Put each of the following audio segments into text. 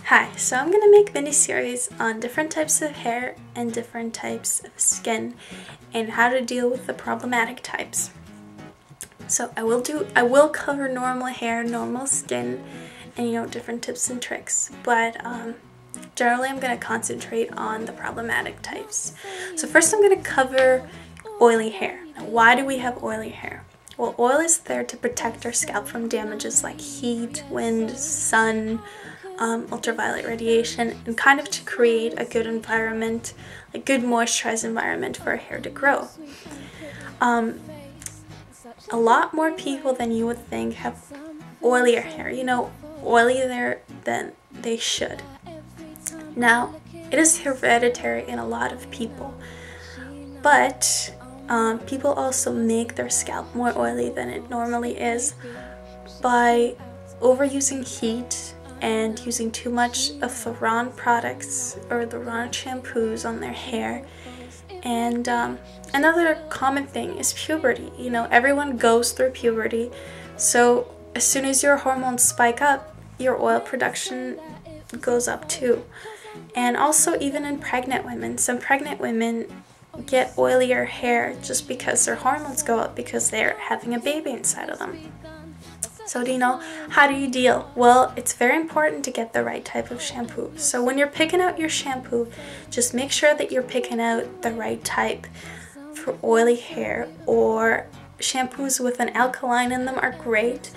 Hi, so I'm gonna make mini series on different types of hair and different types of skin and how to deal with the problematic types. So I will cover normal hair, normal skin, and different tips and tricks, but generally I'm gonna concentrate on the problematic types. So first I'm gonna cover oily hair. Now, why do we have oily hair? Well, oil is there to protect our scalp from damages like heat, wind, sun, ultraviolet radiation, and kind of to create a good environment, a good moisturized environment for our hair to grow. A lot more people than you would think have oilier hair, oilier than they should. Now, it is hereditary in a lot of people, but people also make their scalp more oily than it normally is by overusing heat and using too much of the Ron products or the Ron shampoos on their hair. And another common thing is puberty. Everyone goes through puberty, so as soon as your hormones spike up, your oil production goes up too. And also even in pregnant women, some pregnant women get oilier hair just because their hormones go up because they're having a baby inside of them. So how do you deal? Well, it's very important to get the right type of shampoo. So when you're picking out your shampoo, just make sure that you're picking out the right type for oily hair, or shampoos with an alkaline in them are great,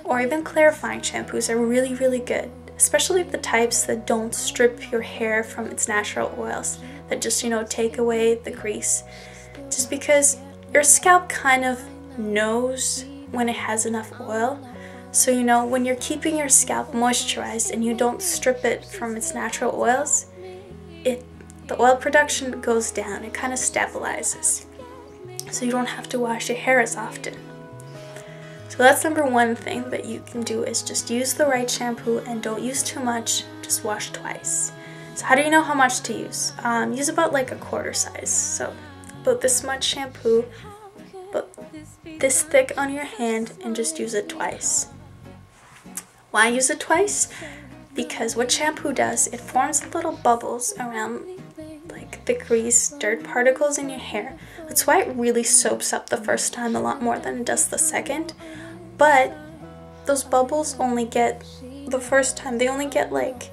or even clarifying shampoos are really, really good, especially the types that don't strip your hair from its natural oils, that just, take away the grease. Just because your scalp kind of knows when it has enough oil. So when you're keeping your scalp moisturized and you don't strip it from its natural oils, the oil production goes down. It kind of stabilizes, so you don't have to wash your hair as often. So that's number one thing that you can do, is just use the right shampoo and don't use too much. Just wash twice. So how do you know how much to use? Use about like a quarter size, so about this much shampoo, but this thick on your hand, and just use it twice. Why use it twice? Because what shampoo does, it forms little bubbles around like the grease, dirt particles in your hair. That's why it really soaps up the first time a lot more than it does the second. But those bubbles only get, the first time, they only get like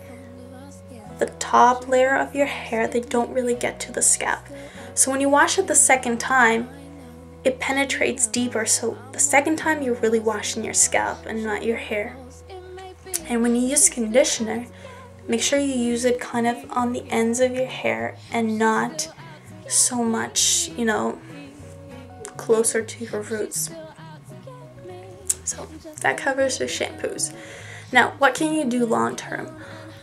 the top layer of your hair. They don't really get to the scalp. So when you wash it the second time, it penetrates deeper, so the second time you're really washing your scalp and not your hair. And when you use conditioner, make sure you use it kind of on the ends of your hair and not so much, closer to your roots. So that covers your shampoos. Now, what can you do long term?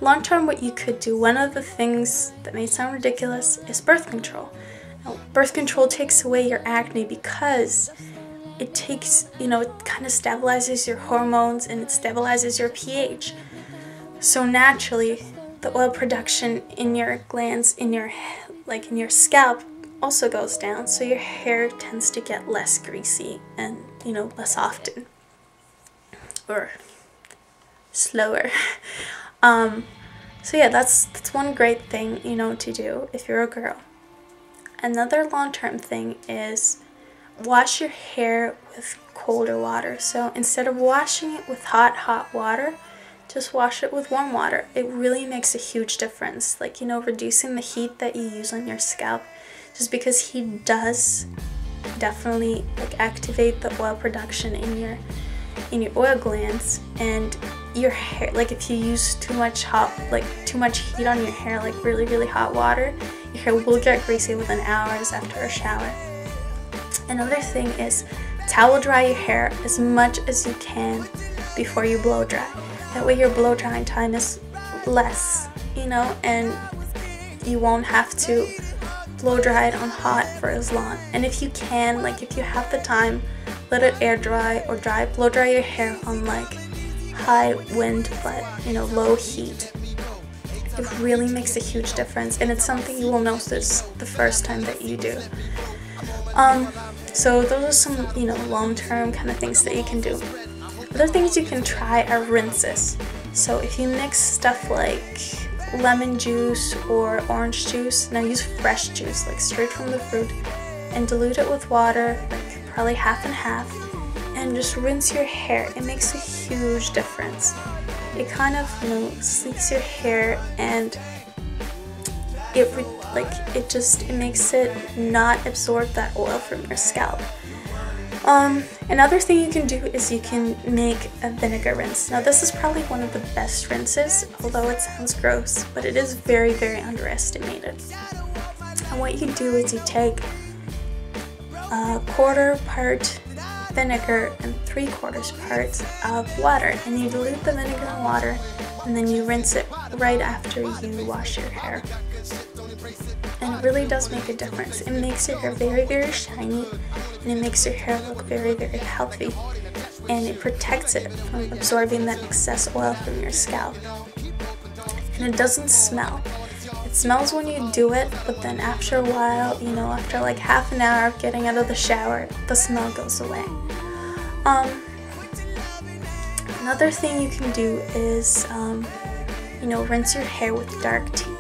Long term, what you could do, one of the things that may sound ridiculous, is birth control. Now, birth control takes away your acne because it takes, it kind of stabilizes your hormones and it stabilizes your pH. So naturally, the oil production in your glands, in your scalp, also goes down. So your hair tends to get less greasy and, less often, or slower. So yeah, that's one great thing, to do if you're a girl. Another long-term thing is wash your hair with colder water. So instead of washing it with hot water, just wash it with warm water. It really makes a huge difference, reducing the heat that you use on your scalp, just because heat does definitely activate the oil production in your oil glands. And your hair, if you use too much heat on your hair, really, really hot water, your hair will get greasy within hours after a shower. Another thing is towel dry your hair as much as you can before you blow dry. That way your blow drying time is less, and you won't have to blow dry it on hot for as long. And if you can, if you have the time, let it air dry or blow dry your hair on high wind but low heat. It really makes a huge difference, and it's something you will notice the first time that you do. So those are some long-term kind of things that you can do. Other things you can try are rinses. So if you mix stuff like lemon juice or orange juice, now use fresh juice, like straight from the fruit, and dilute it with water, like probably half and half, and just rinse your hair. It makes a huge difference. It kind of, you know, sleeks your hair, and it makes it not absorb that oil from your scalp. Another thing you can do is you can make a vinegar rinse. Now this is probably one of the best rinses, although it sounds gross, but it is very, very underestimated. And what you do is you take a 1/4 part vinegar and 3/4 parts of water, and you dilute the vinegar and water, and then you rinse it right after you wash your hair. And it really does make a difference. It makes your hair very, very shiny, and it makes your hair look very, very healthy, and it protects it from absorbing that excess oil from your scalp. And it doesn't smell. It smells when you do it, but then after a while, you know, after like half an hour of getting out of the shower, the smell goes away. Another thing you can do is, you know, rinse your hair with dark tea.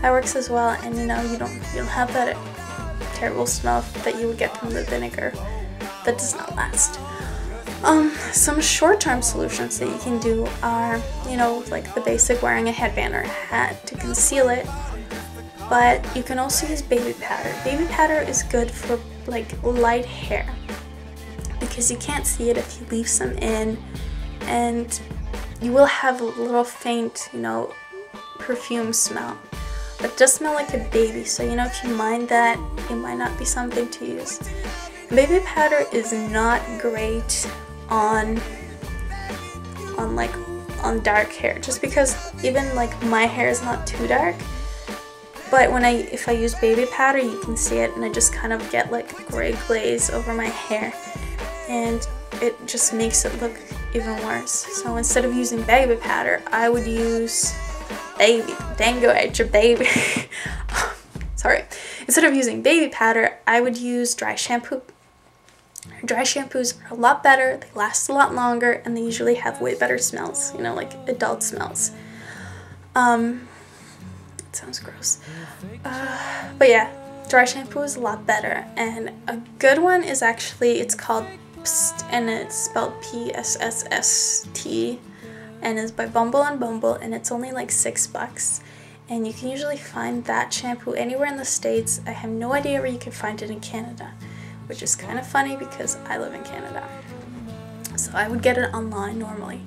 That works as well, and you know, you don't have that terrible smell that you would get from the vinegar. That does not last. Some short-term solutions that you can do are, you know, like the basic wearing a headband or a hat to conceal it, but you can also use baby powder. Baby powder is good for like light hair because you can't see it if you leave some in, and you will have a little faint, you know, perfume smell. But it does smell like a baby, so you know, if you mind that, it might not be something to use. Baby powder is not great on dark hair, just because even like my hair is not too dark, but if I use baby powder, you can see it, and I just kind of get like a gray glaze over my hair, and it just makes it look even worse. So instead of using baby powder, I would use dango at your baby. Sorry. Instead of using baby powder, I would use dry shampoo. Dry shampoos are a lot better, they last a lot longer, and they usually have way better smells, you know, like adult smells. It sounds gross. But yeah, dry shampoo is a lot better, and a good one is actually, it's called Psst, and it's spelled P-S-S-S-T, and is by Bumble and Bumble, and it's only like $6, and you can usually find that shampoo anywhere in the States. I have no idea where you can find it in Canada, which is kind of funny because I live in Canada, so I would get it online normally.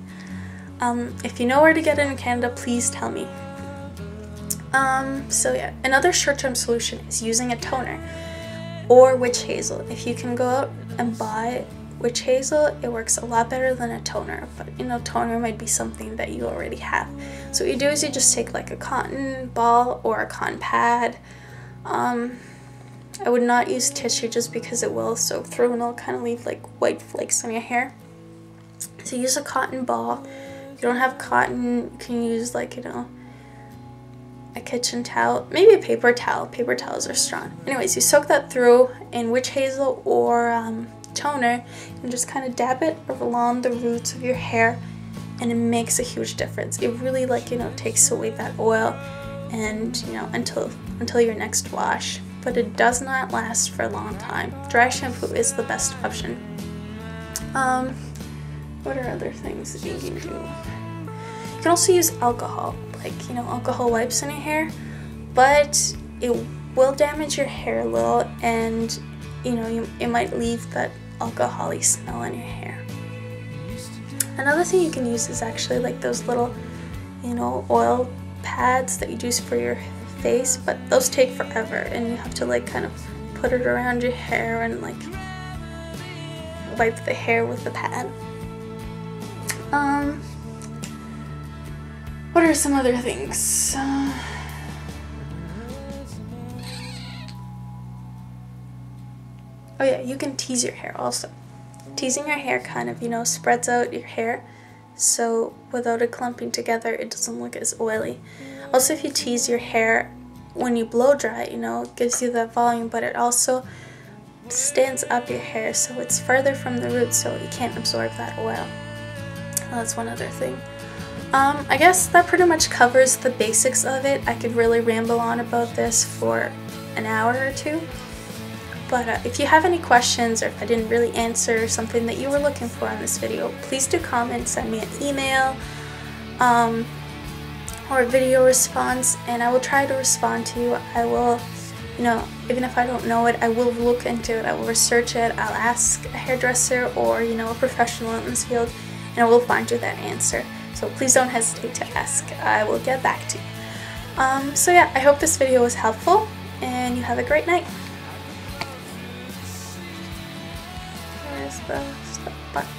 If you know where to get it in Canada, please tell me. So yeah, another short-term solution is using a toner or witch hazel. If you can go out and buy witch hazel, it works a lot better than a toner, but you know, toner might be something that you already have. So what you do is you just take like a cotton ball or a cotton pad. I would not use tissue just because it will soak through and it'll kind of leave like white flakes on your hair. So use a cotton ball. If you don't have cotton, you can use like, you know, a kitchen towel, maybe a paper towel. Paper towels are strong. Anyways, you soak that through in witch hazel or toner, and just kind of dab it along the roots of your hair, and it makes a huge difference. It really, like, you know, takes away that oil, and you know, until your next wash. But it does not last for a long time. Dry shampoo is the best option. What are other things that you can do? You can also use alcohol, like, you know, alcohol wipes in your hair, but it will damage your hair a little, and you know, it might leave that alcohol-y smell in your hair. Another thing you can use is actually like those little, you know, oil pads that you use for your face, but those take forever, and you have to like kind of put it around your hair and like wipe the hair with the pad. What are some other things? Oh yeah, you can tease your hair also. Teasing your hair kind of, you know, spreads out your hair, so without it clumping together, it doesn't look as oily. Also, if you tease your hair when you blow dry, you know, it gives you that volume, but it also stands up your hair, so it's further from the roots, so you can't absorb that oil. That's one other thing. I guess that pretty much covers the basics of it. I could really ramble on about this for an hour or two. But if you have any questions, or if I didn't really answer something that you were looking for in this video, please do comment, send me an email, or a video response, and I will try to respond to you. I will, you know, even if I don't know it, I will look into it, I will research it, I'll ask a hairdresser or, you know, a professional in this field, and I will find you that answer. So please don't hesitate to ask. I will get back to you. So yeah, I hope this video was helpful, and you have a great night. Where's the stop button?